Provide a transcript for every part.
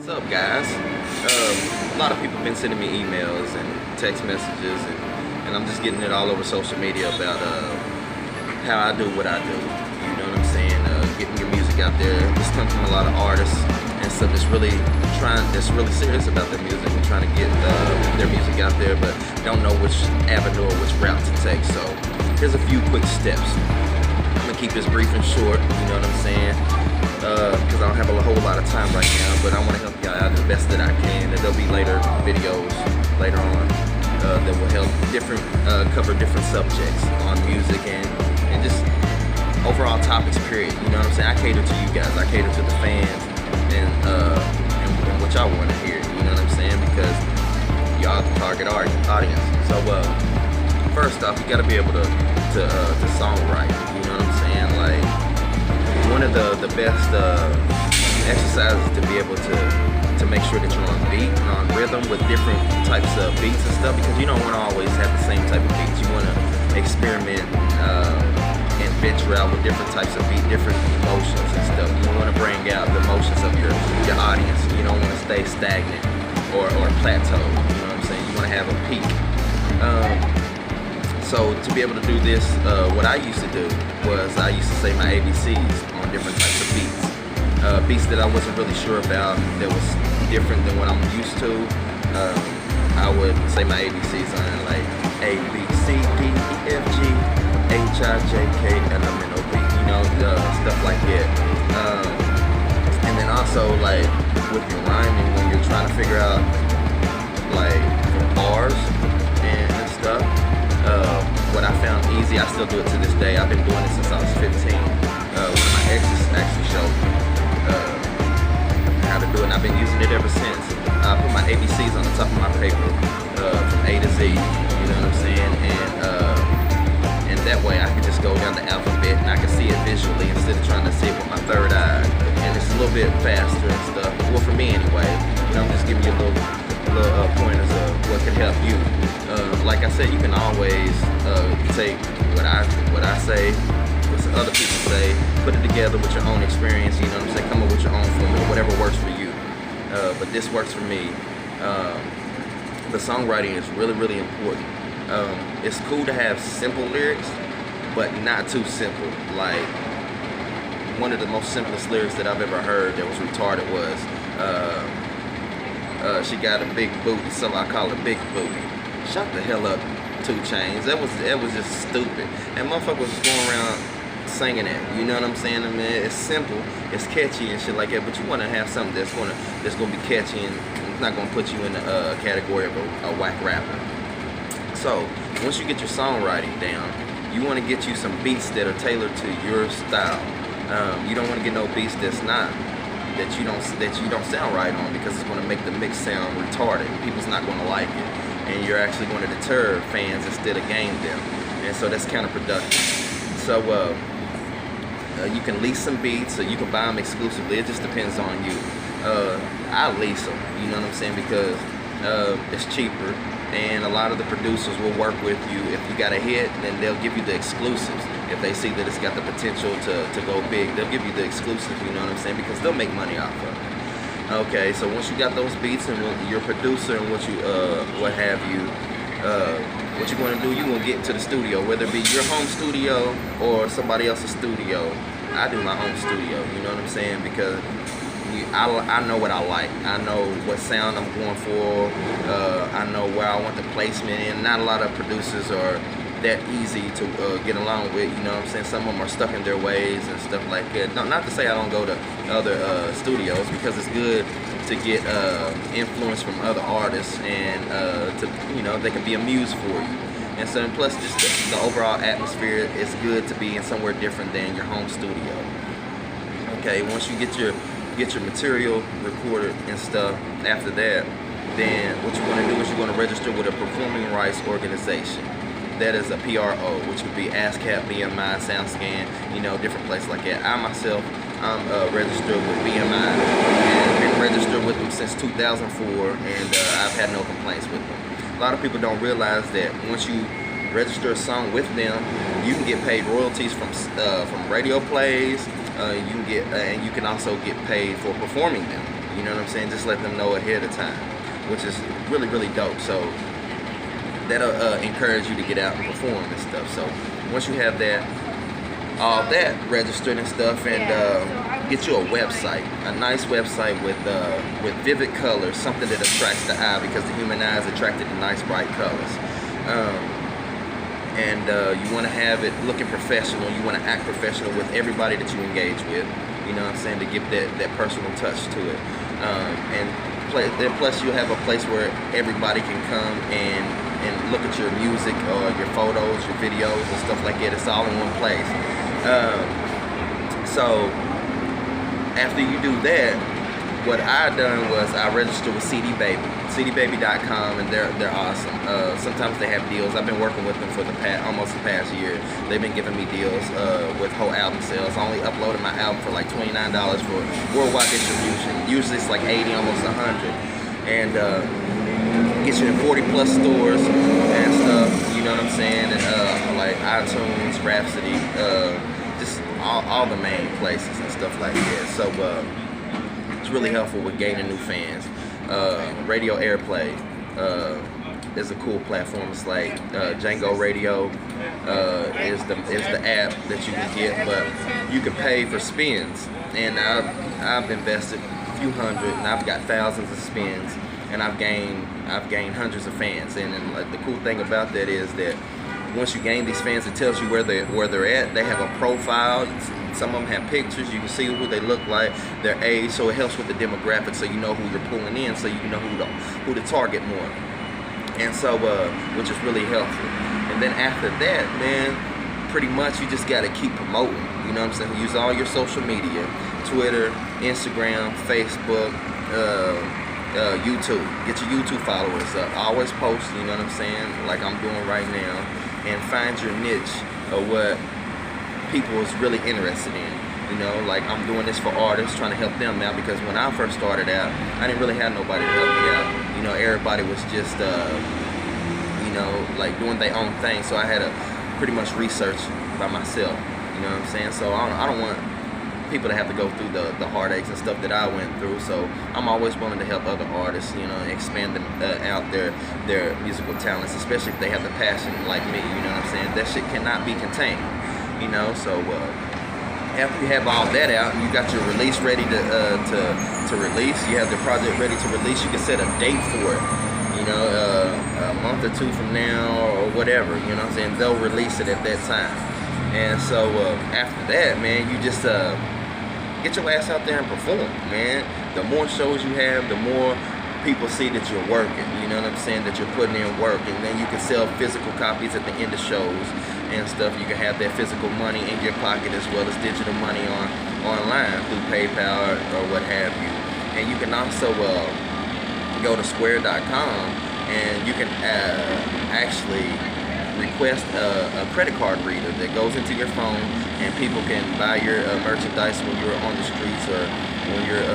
What's up, guys? A lot of people have been sending me emails and text messages, and I'm just getting it all over social media about how I do what I do. You know what I'm saying? Getting your music out there. This comes from a lot of artists and stuff that's really really serious about their music and trying to get their music out there, but don't know which avenue or which route to take. So here's a few quick steps. I'm gonna keep this brief and short. You know what I'm saying? Because I don't have a whole lot of time right now, but I want to help y'all out the best that I can. And there'll be later videos later on that will help cover different subjects on music and just overall topics, period. You know what I'm saying? I cater to you guys. I cater to the fans and what y'all want to hear. You know what I'm saying? Because y'all the target audience. So first off, you got to be able to songwrite. You know what I'm saying? Like, one of the best exercises to be able to make sure that you're on beat and on rhythm with different types of beats and stuff, because you don't want to always have the same type of beats. You want to experiment and venture out with different types of beat, different emotions and stuff. You want to bring out the emotions of your audience. You don't want to stay stagnant or plateau. You know what I'm saying? You want to have a peak. So to be able to do this, what I used to do was I used to say my ABCs on different types of beats. Beats that I wasn't really sure about, that was different than what I'm used to. I would say my ABCs on like A, B, C, D, E, F, G, H, I, J, K, L, M, N, O, P, you know, stuff like that. And then also like with your rhyming, when you're trying to figure out like bars and stuff, what I found easy, I still do it to this day. I've been doing it since I was 15. One of my exes actually showed me how to do it, and I've been using it ever since. I put my ABCs on the top of my paper from A to Z, you know what I'm saying? And that way I can just go down the alphabet and I can see it visually instead of trying to see it with my third eye. And it's a little bit faster and stuff. Well, for me anyway. You know, I'm just giving you a little pointers of what can help you. Like I said, you can always take what I say, what some other people say, put it together with your own experience. You know what I'm saying? Come up with your own formula, whatever works for you. But this works for me. The songwriting is really, really important. It's cool to have simple lyrics, but not too simple. Like, one of the most simplest lyrics that I've ever heard that was retarded was, she got a big booty, so I call her Big Booty. Shut the hell up, 2 Chainz. That was just stupid. And motherfucker was going around singing it. You know what I'm saying? I mean, it's simple, it's catchy and shit like that. But you want to have something that's gonna be catchy and it's not gonna put you in the category of a whack rapper. So once you get your songwriting down, you want to get you some beats that are tailored to your style. You don't want to get no beats that you don't sound right on, because it's going to make the mix sound retarded. People's not going to like it, and you're actually going to deter fans instead of gain them, and so that's counterproductive. So you can lease some beats, or you can buy them exclusively. It just depends on you. I lease them, you know what I'm saying, because it's cheaper, and a lot of the producers will work with you. If you got a hit, then they'll give you the exclusives. If they see that it's got the potential to go big, they'll give you the exclusives, you know what I'm saying, because they'll make money off of it. Okay, so once you got those beats and your producer and what have you, what you're going to do, you're going to get into the studio, whether it be your home studio or somebody else's studio. I do my home studio, you know what I'm saying, because I know what I like. I know what sound I'm going for. I know where I want the placement in. Not a lot of producers are that easy to get along with, you know what I'm saying. Some of them are stuck in their ways and stuff like that. Not to say I don't go to other studios, because it's good to get influence from other artists, and they can be a muse for you. And so, and plus, just the overall atmosphere is good to be in somewhere different than your home studio. Okay, once you get your material recorded and stuff, after that, then what you want to do is you want to register with a performing rights organization. That is a PRO, which would be ASCAP, BMI, SoundScan, you know, different places like that. I myself, I'm registered with BMI, and been registered with them since 2004, and I've had no complaints with them. A lot of people don't realize that once you register a song with them, you can get paid royalties from radio plays. You can also get paid for performing them. You know what I'm saying? Just let them know ahead of time, which is really, really dope. So that'll encourage you to get out and perform and stuff. So once you have that, all that registered and stuff, and get you a website, a nice website with vivid colors, something that attracts the eye, because the human eye is attracted to nice bright colors. And you want to have it looking professional. You want to act professional with everybody that you engage with. You know what I'm saying, to give that personal touch to it. And plus you have a place where everybody can come and look at your music or your photos, your videos and stuff like that. It's all in one place. So after you do that, what I done was I registered with CD Baby, cdbaby.com, and they're awesome. Sometimes they have deals. I've been working with them for almost the past year. They've been giving me deals with whole album sales. I only uploaded my album for like $29 for worldwide distribution. Usually it's like 80, almost 100, and gets you in 40 plus stores and stuff. You know what I'm saying? And like iTunes, Rhapsody, just all the main places and stuff like that. So it's really helpful with gaining new fans. Radio Airplay is a cool platform. It's like Django Radio is the app that you can get, but you can pay for spins. And I've invested a few hundred, and I've got thousands of spins, and I've gained hundreds of fans. And like, the cool thing about that is that once you gain these fans, it tells you where they're at. They have a profile. Some of them have pictures. You can see who they look like, their age, so it helps with the demographics, so you know who you're pulling in, so you know who to target more. And so, which is really helpful. And then after that, man, pretty much you just gotta keep promoting. You know what I'm saying? Use all your social media, Twitter, Instagram, Facebook, YouTube. Get your YouTube followers up. Always post, you know what I'm saying, like I'm doing right now, and find your niche of what people is really interested in. You know, like I'm doing this for artists, trying to help them out, because when I first started out, I didn't really have nobody to help me out. You know, everybody was just, you know, like doing their own thing. So I had to pretty much research by myself. You know what I'm saying? So I don't want people to have to go through the heartaches and stuff that I went through. So I'm always willing to help other artists, you know, expand them, out their musical talents, especially if they have the passion like me. You know what I'm saying? That shit cannot be contained. You know, so after you have all that out and you got your release ready to release, you have the project ready to release, you can set a date for it. You know, a month or two from now or whatever. You know what I'm saying? They'll release it at that time. And so after that, man, you just get your ass out there and perform, man. The more shows you have, the more people see that you're working. You know what I'm saying? That you're putting in work, and then you can sell physical copies at the end of shows and stuff. You can have that physical money in your pocket as well as digital money online through PayPal or what have you. And you can also go to Square.com, and you can actually request a credit card reader that goes into your phone, and people can buy your merchandise when you're on the streets or when you're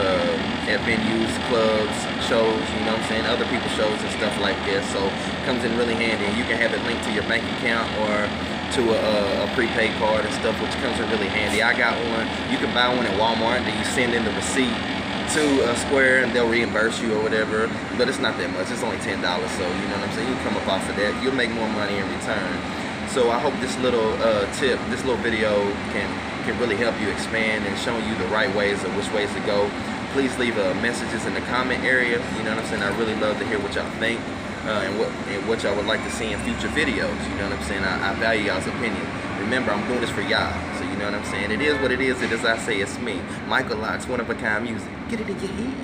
at venues, clubs, shows, you know what I'm saying, other people's shows and stuff like that. So it comes in really handy, and you can have it linked to your bank account or to a prepaid card and stuff, which comes in really handy. I got one. You can buy one at Walmart, then you send in the receipt to Square, and they'll reimburse you or whatever, but it's not that much. It's only $10, so you know what I'm saying, you can come up off of that. You'll make more money in return. So I hope this little tip, this little video can really help you expand and show you the right ways or which ways to go. Please leave messages in the comment area. You know what I'm saying? I really love to hear what y'all think and what y'all would like to see in future videos. You know what I'm saying? I value y'all's opinion. Remember, I'm doing this for y'all, so you know what I'm saying? It is what it is. It is, I say, it's me, Michael Locks, One of a Kind Music. Get it in your head.